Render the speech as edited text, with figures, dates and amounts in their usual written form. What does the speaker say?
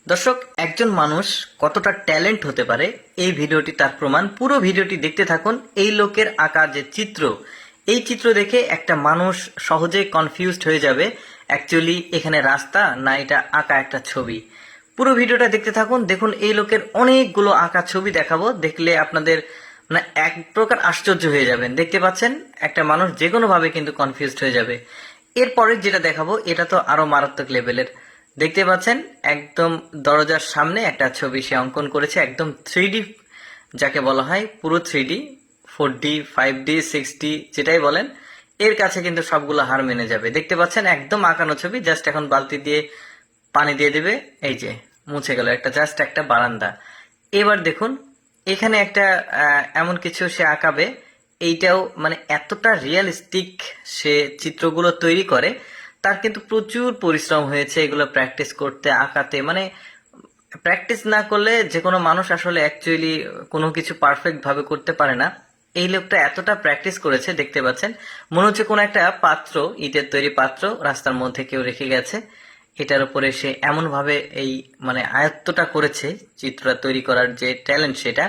দর্শক, একজন মানুষ কতটা ট্যালেন্ট হতে পারে এই ভিডিওটি তার প্রমাণ। পুরো ভিডিওটি দেখতে থাকুন। এই লোকের আঁকা যে চিত্র, এই চিত্র দেখে একটা মানুষ সহজেই কনফিউজড হয়ে যাবে অ্যাকচুয়ালি এখানে রাস্তা না এটা আঁকা একটা ছবি। পুরো ভিডিওটা দেখতে থাকুন। দেখুন, এই লোকের অনেকগুলো আঁকা ছবি দেখাবো, দেখলে আপনাদের মানে এক প্রকার আশ্চর্য হয়ে যাবেন। দেখতে পাচ্ছেন, একটা মানুষ যে কোনো ভাবে কিন্তু কনফিউজড হয়ে যাবে। এরপরে যেটা দেখাবো এটা তো আরো মারাত্মক লেভেলের। দেখতে পাচ্ছেন, একদম দরজার সামনে একটা ছবি সে অঙ্কন করেছে, একদম 3D, যাকে বলা হয় পুরো 3D, 4D, 5D, 6D যেটাই বলেন, এর কাছে কিন্তু সবগুলো হার মেনে যাবে। দেখতে পাচ্ছেন একদম আঁকানো ছবি, জাস্ট এখন বালতি দিয়ে পানি দিয়ে দেবে, এই যে মুছে গেল, একটা জাস্ট একটা বারান্দা। এবার দেখুন, এখানে একটা এমন কিছু সে আঁকাবে, এইটাও মানে এতটা রিয়েলিস্টিক সে চিত্রগুলো তৈরি করে। তার কিন্তু প্রচুর পরিশ্রম হয়েছে এগুলো প্র্যাকটিস করতে, আঁকাতে। মানে প্র্যাকটিস না করলে যে কোনো মানুষ আসলে অ্যাকচুয়ালি কোনো কিছু পারফেক্ট ভাবে করতে পারে না। এই লোকটা এতটা প্র্যাকটিস করেছে, দেখতে পাচ্ছেন মনে হচ্ছে কোনো একটা পাত্র, ইটের তৈরি পাত্র রাস্তার মধ্যে কেউ রেখে গেছে, এটার উপরে সে এমন ভাবে এই মানে আয়ত্তটা করেছে, চিত্রটা তৈরি করার যে ট্যালেন্ট সেটা।